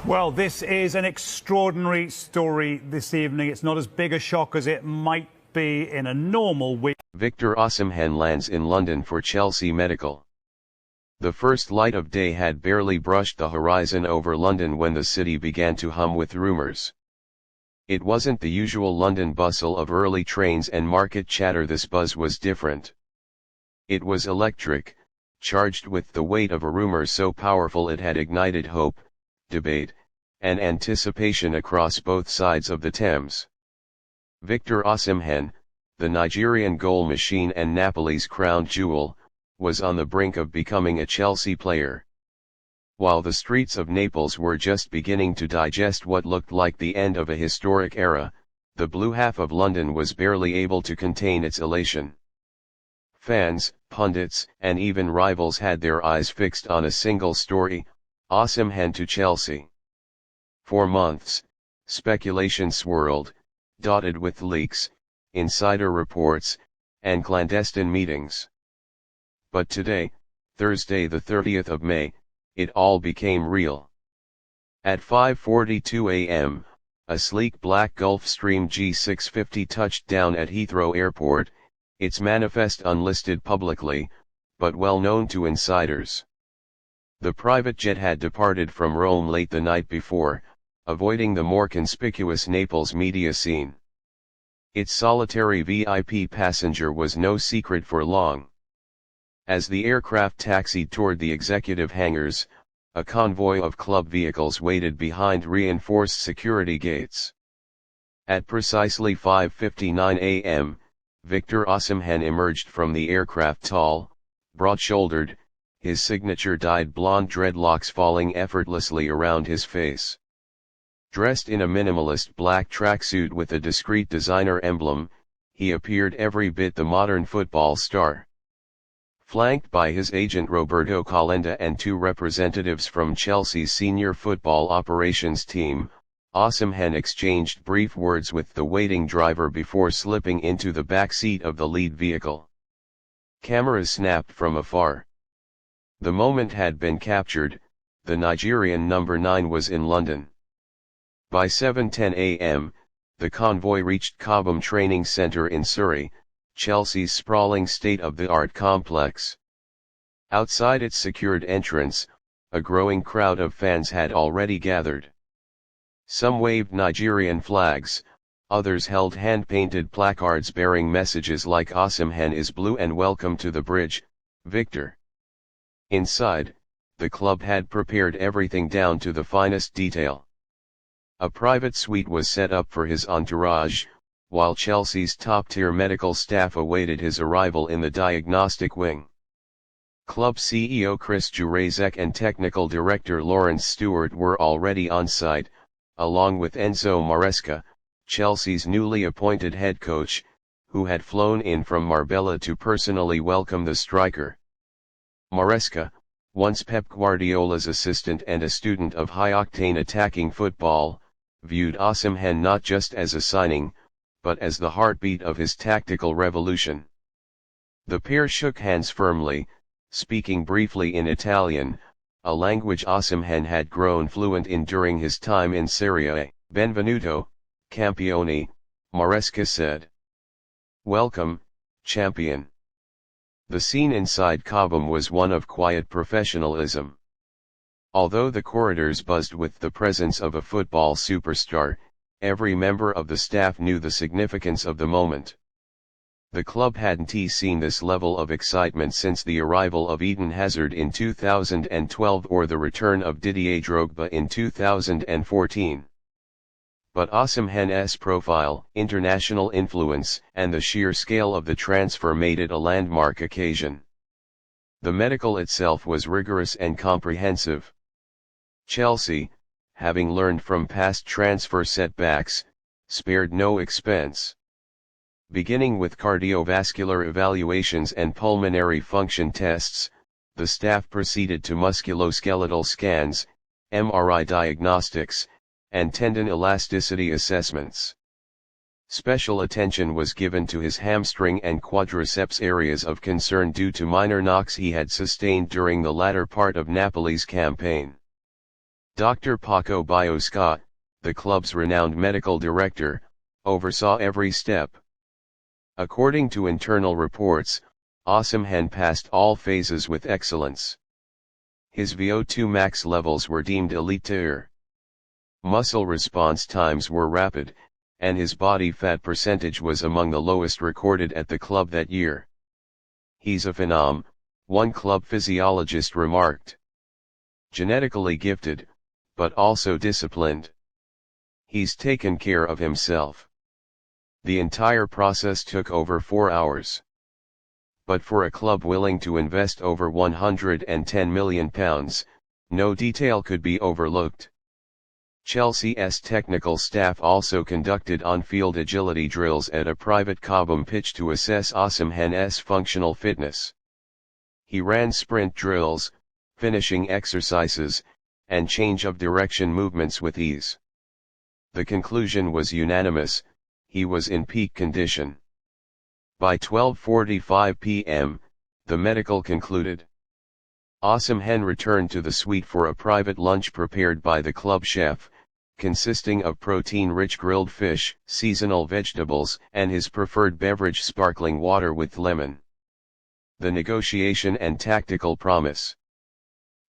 Well, this is an extraordinary story this evening. It's not as big a shock as it might be in a normal week. Victor Osimhen lands in London for Chelsea Medical. The first light of day had barely brushed the horizon over London when the city began to hum with rumours. It wasn't the usual London bustle of early trains and market chatter. This buzz was different. It was electric, charged with the weight of a rumour so powerful it had ignited hope, debate, and anticipation across both sides of the Thames. Victor Osimhen, the Nigerian goal machine and Napoli's crown jewel, was on the brink of becoming a Chelsea player. While the streets of Naples were just beginning to digest what looked like the end of a historic era, the blue half of London was barely able to contain its elation. Fans, pundits, and even rivals had their eyes fixed on a single story: Osimhen to Chelsea. For months, speculation swirled, dotted with leaks, insider reports, and clandestine meetings. But today, Thursday the 30th of May, it all became real. At 5:42 a.m., a sleek black Gulfstream G650 touched down at Heathrow Airport, its manifest unlisted publicly, but well known to insiders. The private jet had departed from Rome late the night before, avoiding the more conspicuous Naples media scene. Its solitary VIP passenger was no secret for long. As the aircraft taxied toward the executive hangars, a convoy of club vehicles waited behind reinforced security gates. At precisely 5:59 a.m., Victor Osimhen emerged from the aircraft tall, broad-shouldered, his signature dyed blonde dreadlocks falling effortlessly around his face. Dressed in a minimalist black tracksuit with a discreet designer emblem, he appeared every bit the modern football star. Flanked by his agent Roberto Calenda and two representatives from Chelsea's senior football operations team, Osimhen exchanged brief words with the waiting driver before slipping into the back seat of the lead vehicle. Cameras snapped from afar. The moment had been captured. The Nigerian number 9 was in London. By 7:10 a.m., the convoy reached Cobham Training Centre in Surrey, Chelsea's sprawling state-of-the-art complex. Outside its secured entrance, a growing crowd of fans had already gathered. Some waved Nigerian flags, others held hand-painted placards bearing messages like "Osimhen is blue" and "Welcome to the bridge, Victor." Inside, the club had prepared everything down to the finest detail. A private suite was set up for his entourage, while Chelsea's top-tier medical staff awaited his arrival in the diagnostic wing. Club CEO Chris Jurasek and technical director Lawrence Stewart were already on site, along with Enzo Maresca, Chelsea's newly appointed head coach, who had flown in from Marbella to personally welcome the striker. Maresca, once Pep Guardiola's assistant and a student of high-octane attacking football, viewed Osimhen not just as a signing, but as the heartbeat of his tactical revolution. The pair shook hands firmly, speaking briefly in Italian, a language Osimhen had grown fluent in during his time in Serie A. "Benvenuto, campione," Maresca said. "Welcome, champion." The scene inside Cobham was one of quiet professionalism. Although the corridors buzzed with the presence of a football superstar, every member of the staff knew the significance of the moment. The club hadn't seen this level of excitement since the arrival of Eden Hazard in 2012 or the return of Didier Drogba in 2014. But Osimhen's profile, international influence, and the sheer scale of the transfer made it a landmark occasion. The medical itself was rigorous and comprehensive. Chelsea, having learned from past transfer setbacks, spared no expense. Beginning with cardiovascular evaluations and pulmonary function tests, the staff proceeded to musculoskeletal scans, MRI diagnostics, and tendon elasticity assessments. Special attention was given to his hamstring and quadriceps areas of concern due to minor knocks he had sustained during the latter part of Napoli's campaign. Dr. Paco Biosca, the club's renowned medical director, oversaw every step. According to internal reports, Osimhen passed all phases with excellence. His VO2 max levels were deemed elite tier. Muscle response times were rapid, and his body fat percentage was among the lowest recorded at the club that year. "He's a phenom," one club physiologist remarked. "Genetically gifted, but also disciplined. He's taken care of himself." The entire process took over 4 hours. But for a club willing to invest over £110 million, no detail could be overlooked. Chelsea's technical staff also conducted on-field agility drills at a private Cobham pitch to assess Osimhen's functional fitness. He ran sprint drills, finishing exercises, and change of direction movements with ease. The conclusion was unanimous: he was in peak condition. By 12:45 p.m., the medical concluded. Osimhen returned to the suite for a private lunch prepared by the club chef, consisting of protein-rich grilled fish, seasonal vegetables, and his preferred beverage, sparkling water with lemon. The negotiation and tactical promise.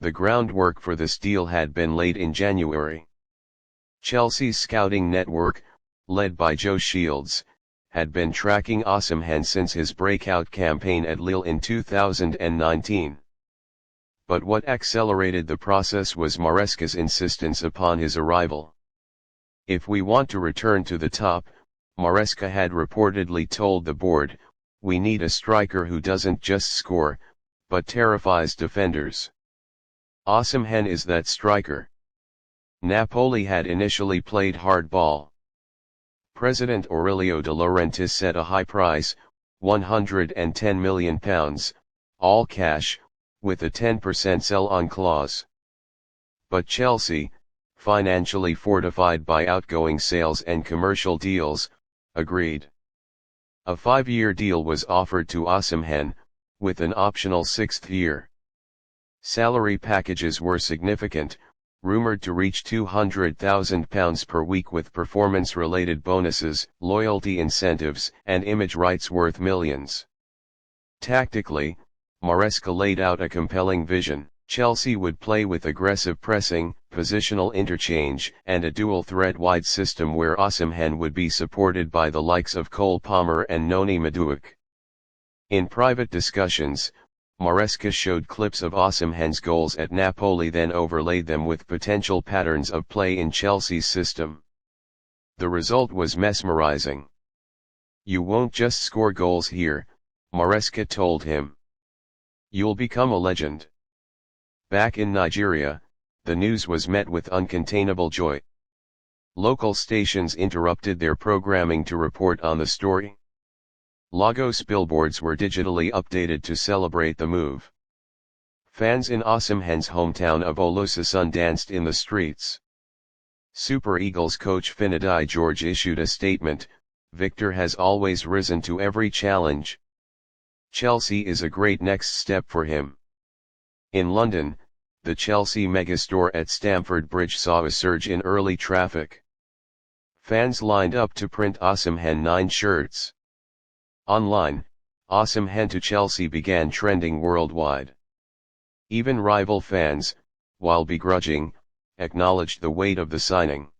The groundwork for this deal had been laid in January. Chelsea's scouting network, led by Joe Shields, had been tracking Osimhen since his breakout campaign at Lille in 2019. But what accelerated the process was Maresca's insistence upon his arrival. "If we want to return to the top," Maresca had reportedly told the board, "we need a striker who doesn't just score, but terrifies defenders. Osimhen is that striker." Napoli had initially played hardball. President Aurelio De Laurentiis set a high price, £110 million, all cash, with a 10% sell-on clause. But Chelsea, financially fortified by outgoing sales and commercial deals, agreed. A 5-year deal was offered to Osimhen, with an optional 6th year. Salary packages were significant, rumored to reach £200,000 per week, with performance-related bonuses, loyalty incentives, and image rights worth millions. Tactically, Maresca laid out a compelling vision. Chelsea would play with aggressive pressing, positional interchange, and a dual-threat wide system where Osimhen would be supported by the likes of Cole Palmer and Noni Madueke. In private discussions, Maresca showed clips of Osimhen's goals at Napoli, then overlaid them with potential patterns of play in Chelsea's system. The result was mesmerizing. "You won't just score goals here," Maresca told him. "You'll become a legend." Back in Nigeria, the news was met with uncontainable joy. Local stations interrupted their programming to report on the story. Lagos billboards were digitally updated to celebrate the move. Fans in Osimhen's hometown of Olosusun danced in the streets. Super Eagles coach Finidi George issued a statement: "Victor has always risen to every challenge. Chelsea is a great next step for him." In London, the Chelsea megastore at Stamford Bridge saw a surge in early traffic. Fans lined up to print Osimhen 9 shirts. Online, Osimhen to Chelsea began trending worldwide. Even rival fans, while begrudging, acknowledged the weight of the signing.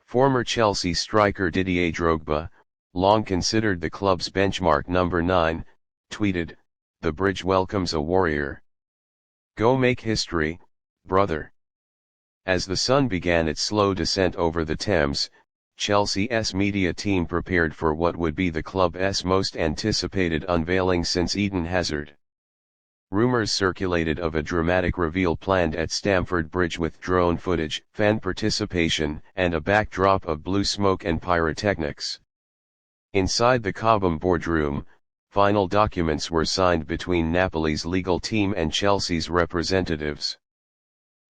Former Chelsea striker Didier Drogba, long considered the club's benchmark number 9, tweeted, "The Bridge welcomes a warrior. Go make history, brother." As the sun began its slow descent over the Thames, Chelsea's media team prepared for what would be the club's most anticipated unveiling since Eden Hazard. Rumors circulated of a dramatic reveal planned at Stamford Bridge with drone footage, fan participation, and a backdrop of blue smoke and pyrotechnics. Inside the Cobham boardroom, final documents were signed between Napoli's legal team and Chelsea's representatives.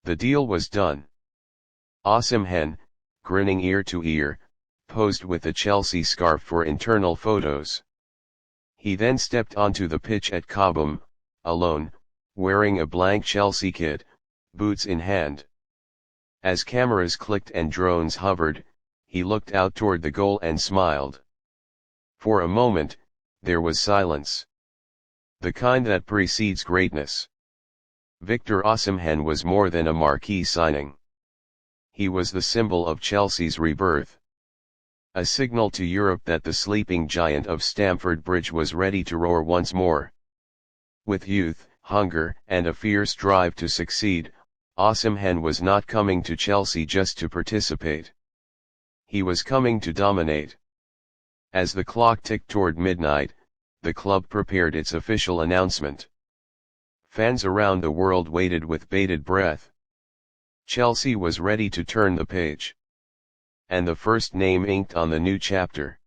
The deal was done. Osimhen, grinning ear to ear, posed with a Chelsea scarf for internal photos. He then stepped onto the pitch at Cobham, alone, wearing a blank Chelsea kit, boots in hand. As cameras clicked and drones hovered, he looked out toward the goal and smiled. For a moment, there was silence. The kind that precedes greatness. Victor Osimhen was more than a marquee signing. He was the symbol of Chelsea's rebirth. A signal to Europe that the sleeping giant of Stamford Bridge was ready to roar once more. With youth, hunger, and a fierce drive to succeed, Osimhen was not coming to Chelsea just to participate. He was coming to dominate. As the clock ticked toward midnight, the club prepared its official announcement. Fans around the world waited with bated breath. Chelsea was ready to turn the page. And the first name inked on the new chapter.